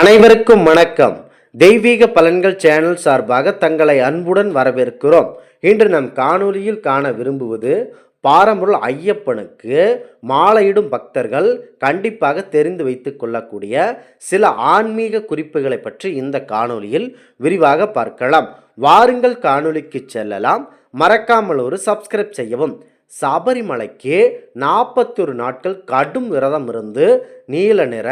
அனைவருக்கும் வணக்கம். தெய்வீக பலன்கள் சேனல் சார்பாக தங்களை அன்புடன் வரவேற்கிறோம். இன்று நம் காணொலியில் காண விரும்புவது பாரம்பரிய ஐயப்பனுக்கு மாலையிடும் பக்தர்கள் கண்டிப்பாக தெரிந்து வைத்துக் கொள்ளக்கூடிய சில ஆன்மீக குறிப்புகளை பற்றி இந்த காணொலியில் விரிவாக பார்க்கலாம். வாருங்கள் காணொலிக்கு செல்லலாம். மறக்காமல் ஒரு சப்ஸ்கிரைப் செய்யவும். சபரிமலைக்கு 41 நாட்கள் கடும் விரதம் இருந்து நீல நிற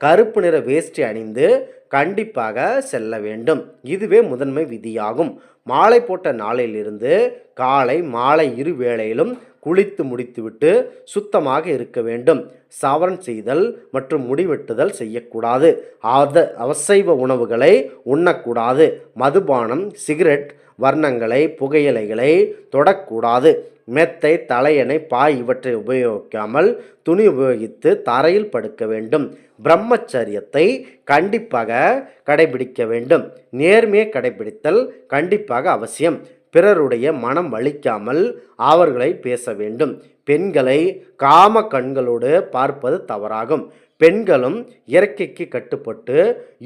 கருப்பு நிற வேஷ்டி அணிந்து கண்டிப்பாக செல்ல வேண்டும். இதுவே முதன்மை விதியாகும். மாலை போட்ட நாளிலிருந்து காலை மாலை இரு வேளையிலும் குளித்து முடித்துவிட்டு சுத்தமாக இருக்க வேண்டும். சவரன் செய்தல் மற்றும் முடிவெட்டுதல் செய்யக்கூடாது. அசைவ உணவுகளை உண்ணக்கூடாது. மதுபானம், சிகரெட், வர்ணங்களை, புகையிலைகளை தொடக்கூடாது. மெத்தை, தலையணை, பாய் இவற்றை உபயோகிக்காமல் துணி உபயோகித்து தரையில் படுக்க வேண்டும். பிரம்மச்சரியத்தை கண்டிப்பாக கடைபிடிக்க வேண்டும். நேர்மையை கடைபிடித்தல் கண்டிப்பாக அவசியம். பிறருடைய மனம் வலிக்காமல் அவர்களை பேச வேண்டும். பெண்களை காம கண்களோடு பார்ப்பது தவறாகும். பெண்களும் இயற்கைக்கு கட்டுப்பட்டு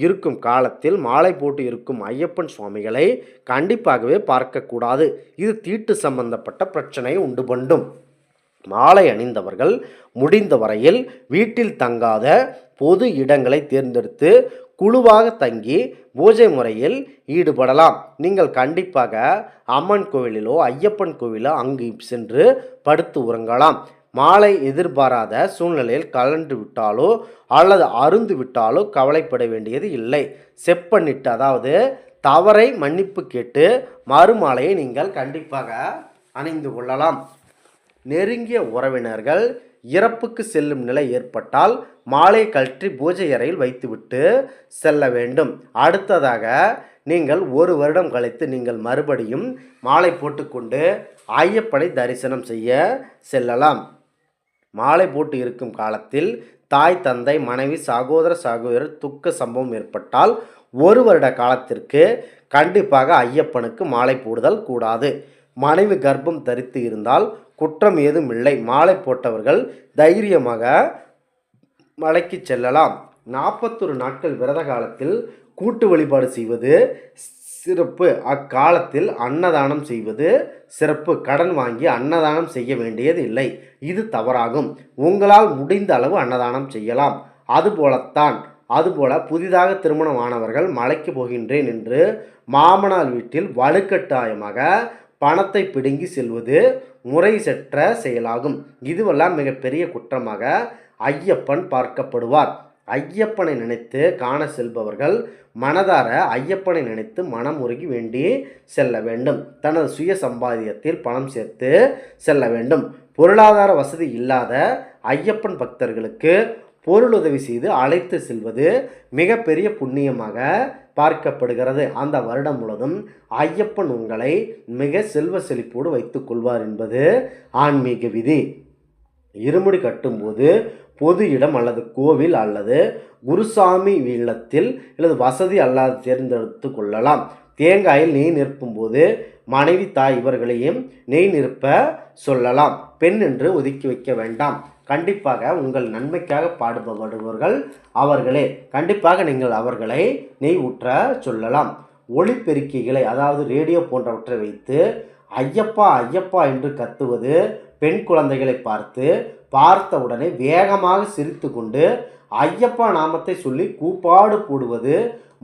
இருக்கும் காலத்தில் மாலை போட்டு இருக்கும் ஐயப்பன் சுவாமிகளை கண்டிப்பாகவே பார்க்கக்கூடாது. இது தீட்டு சம்பந்தப்பட்ட பிரச்சனையை உண்டு பண்ணும். மாலை அணிந்தவர்கள் முடிந்த வரையில் வீட்டில் தங்காத பொது இடங்களை தேர்ந்தெடுத்து குழுவாக தங்கி பூஜை முறையில் ஈடுபடலாம். நீங்கள் கண்டிப்பாக அம்மன் கோவிலிலோ ஐயப்பன் கோவிலோ அங்கு சென்று படுத்து உறங்கலாம். மாலை எதிர்பாராத சூழ்நிலையில் கலண்டு விட்டாலோ அல்லது அருந்து விட்டாலோ கவலைப்பட வேண்டியது இல்லை. செப்பனிட்டு, அதாவது தவறை மன்னிப்பு கேட்டு மறுமாலையை நீங்கள் கண்டிப்பாக அணிந்து கொள்ளலாம். நெருங்கிய உறவினர்கள் இறப்புக்கு செல்லும் நிலை ஏற்பட்டால் மாலை கழற்றி பூஜை அறையில் வைத்துவிட்டு செல்ல வேண்டும். அடுத்ததாக நீங்கள் 1 வருடம் கழித்து நீங்கள் மறுபடியும் மாலை போட்டுக்கொண்டு ஐயப்பனை தரிசனம் செய்ய செல்லலாம். மாலை போட்டு இருக்கும் காலத்தில் தாய், தந்தை, மனைவி, சகோதர சகோதரர் துக்க சம்பவம் ஏற்பட்டால் 1 வருட காலத்திற்கு கண்டிப்பாக ஐயப்பனுக்கு மாலை போடுதல் கூடாது. மனைவி கர்ப்பம் தரித்து இருந்தால் குற்றம் ஏதும் இல்லை. மாலை போட்டவர்கள் தைரியமாக மலைக்கு செல்லலாம். 41 நாட்கள் விரத காலத்தில் கூட்டு வழிபாடு செய்வது சிறப்பு. அக்காலத்தில் அன்னதானம் செய்வது சிறப்பு. கடன் வாங்கி அன்னதானம் செய்ய வேண்டியது இல்லை. இது தவறாகும். உங்களால் முடிந்த அளவு அன்னதானம் செய்யலாம். அதுபோல புதிதாக திருமணமானவர்கள் மலைக்கு போகின்றேன் என்று மாமனார் வீட்டில் வலுக்கட்டாயமாக பணத்தை பிடுங்கி செல்வது முறை சற்ற செயலாகும். இதுவெல்லாம் மிகப்பெரிய குற்றமாக ஐயப்பன் பார்க்கப்படுவார். ஐயப்பனை நினைத்து காண செல்பவர்கள் மனதார ஐயப்பனை நினைத்து மனம் உருகி வேண்டி செல்ல வேண்டும். தனது சுய சம்பாத்தியத்தில் பணம் சேர்த்து செல்ல வேண்டும். பொருளாதார வசதி இல்லாத ஐயப்பன் பக்தர்களுக்கு பொருளுதவி செய்து அழைத்து செல்வது மிகப்பெரிய புண்ணியமாக பார்க்கப்படுகிறது. அந்த வருடம் முழுவதும் ஐயப்பன் உங்களை மிக செல்வ செழிப்போடு வைத்துக் கொள்வார் என்பது ஆன்மீக விதி. இருமுடி கட்டும்போது பொது இடம் அல்லது கோவில் அல்லது குருசாமி இல்லத்தில் அல்லது வசதி அல்லாது தேர்ந்தெடுத்து கொள்ளலாம். தேங்காயில் நெய் நிரப்பும்போது மனைவி, தாய் இவர்களையும் நெய் நிரப்ப சொல்லலாம். பெண் என்று ஒதுக்கி வைக்க வேண்டாம். கண்டிப்பாக உங்கள் நன்மைக்காக பாடுபடுபவர்கள் அவர்களே. கண்டிப்பாக நீங்கள் அவர்களை நெய் ஊற்ற சொல்லலாம். ஒளிப்பெருக்கிகளை, அதாவது ரேடியோ போன்றவற்றை வைத்து ஐயப்பா ஐயப்பா என்று கத்துவது பெண் குழந்தைகளை பார்த்த உடனே வேகமாக சிரித்து கொண்டு ஐயப்பா நாமத்தை சொல்லி கூப்பாடு போடுவது,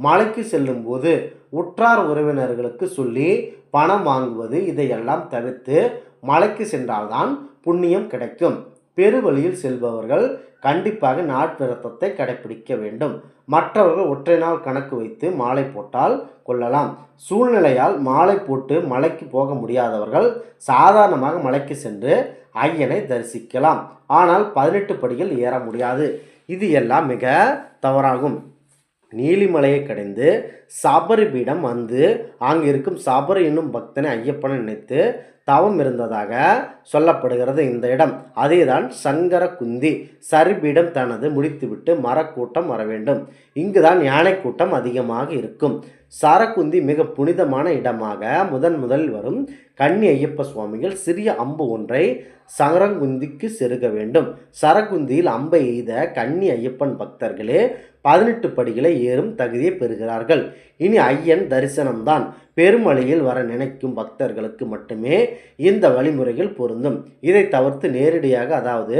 மலைக்கு செல்லும் போது உற்றார் உறவினர்களுக்கு சொல்லி பணம் வாங்குவது, இதையெல்லாம் தவிர்த்து மலைக்கு சென்றால்தான் புண்ணியம் கிடைக்கும். பெருவழியில் செல்பவர்கள் கண்டிப்பாக நாட்விரதத்தை கடைபிடிக்க வேண்டும். மற்றவர்கள் ஒற்றை நாள் கணக்கு வைத்து மாலை போட்டால் கொள்ளலாம். சூழ்நிலையால் மாலை போட்டு மலைக்கு போக முடியாதவர்கள் சாதாரணமாக மலைக்கு சென்று ஐயனை தரிசிக்கலாம். ஆனால் 18 படிகள் ஏற முடியாது. இது எல்லாம் மிக தவறாகும். நீலிமலையை கடைந்து சபரி பீடம் வந்து அங்கு இருக்கும் சபரி என்னும் பக்தனை ஐயப்பனை நினைத்து தவம் இருந்ததாக சொல்லப்படுகிறது. இந்த இடம் அதேதான் சங்கர குந்தி. சரிபீடம் தனது முடித்துவிட்டு மரக்கூட்டம் வர வேண்டும். இங்குதான் யானை கூட்டம் அதிகமாக இருக்கும். சரக்குந்தி மிக புனிதமான இடமாக முதலில் வரும். கன்னி ஐயப்ப சுவாமிகள் சிறிய அம்பு ஒன்றை சரங்குந்திக்கு செருக வேண்டும். சரகுந்தியில் அம்பை எய்த கன்னி ஐயப்பன் பக்தர்களே 18 படிகளை ஏறும் தகுதியை பெறுகிறார்கள். இனி ஐயன் தரிசனம்தான். பெருமழையில் வர நினைக்கும் பக்தர்களுக்கு மட்டுமே இந்த வழிமுறைகள் பொருந்தும். இதை தவிர்த்து நேரடியாக, அதாவது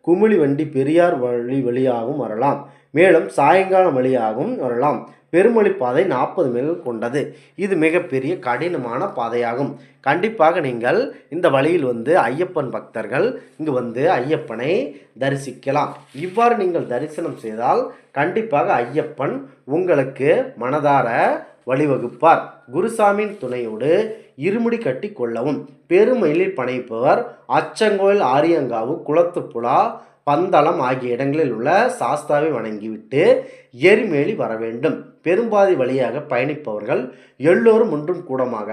குமிழி வண்டி பெரியார் வழியாகவும் வரலாம். மேலும் சாயங்காலம் வழியாகவும் வரலாம். பெருமொழி பாதை 40 மைல்கள் கொண்டது. இது மிகப்பெரிய கடினமான பாதையாகும். கண்டிப்பாக நீங்கள் இந்த வழியில் ஐயப்பன் பக்தர்கள் இங்கு ஐயப்பனை தரிசிக்கலாம். இவ்வாறு நீங்கள் தரிசனம் செய்தால் கண்டிப்பாக ஐயப்பன் உங்களுக்கு மனதார வழிவகுப்பார். குருசாமியின் துணையோடு இருமுடி கட்டி கொள்ளவும். பெருமயிலில் பணிப்பவர் அச்சங்கோயில், ஆரியங்காவு, குளத்துப்புழா, பந்தளம் ஆகிய இடங்களில் உள்ள சாஸ்தாவை வணங்கிவிட்டு எரிமேலி வர வேண்டும். பெரும்பாதி வழியாக பயணிப்பவர்கள் எல்லோரும் ஒன்றும் கூடமாக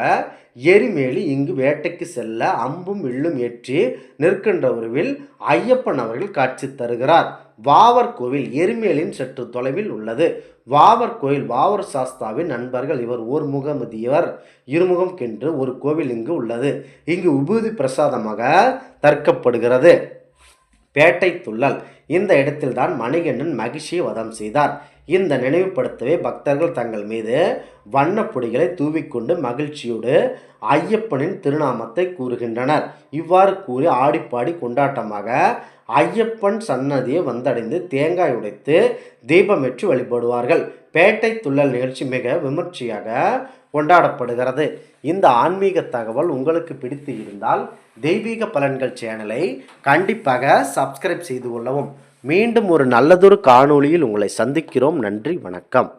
எரிமேலி இங்கு வேட்டைக்கு செல்ல அம்பும் வில்லும் ஏற்றி நிற்கின்ற உருவில் ஐயப்பன் அவர்கள் காட்சி தருகிறார். வாவர் கோவில் எரிமேலின் சற்று தொலைவில் உள்ளது. வாவர் கோயில் வாவர் சாஸ்தாவின் நண்பர்கள். இவர் ஓர்முகமதியவர் இருமுகம் என்று ஒரு கோவில் இங்கு உள்ளது. இங்கு உபூதி பிரசாதமாக தற்கப்படுகிறது. பேட்டை துள்ளல். இந்த இடத்தில்தான் மணிகண்டன் மகிழ்ச்சியை வதம் செய்தார். இந்த நினைவுபடுத்தவே பக்தர்கள் தங்கள் மீது வண்ணப்பொடிகளை தூவிக்கொண்டு மகிழ்ச்சியோடு ஐயப்பனின் திருநாமத்தை கூறுகின்றனர். இவ்வாறு கூறி ஆடிப்பாடி கொண்டாட்டமாக ஐயப்பன் சன்னதியை வந்தடைந்து தேங்காய் உடைத்து தீபமேற்றி வழிபடுவார்கள். பேட்டை துள்ளல் நிகழ்ச்சி மிக விமர்சையாக கொண்டாடப்படுகிறது. இந்த ஆன்மீக தகவல் உங்களுக்கு பிடித்து இருந்தால் தெய்வீக பலன்கள் சேனலை கண்டிப்பாக சப்ஸ்கிரைப் செய்து கொள்ளவும். மீண்டும் ஒரு நல்லதொரு காணொளியில் உங்களை சந்திக்கிறோம். நன்றி, வணக்கம்.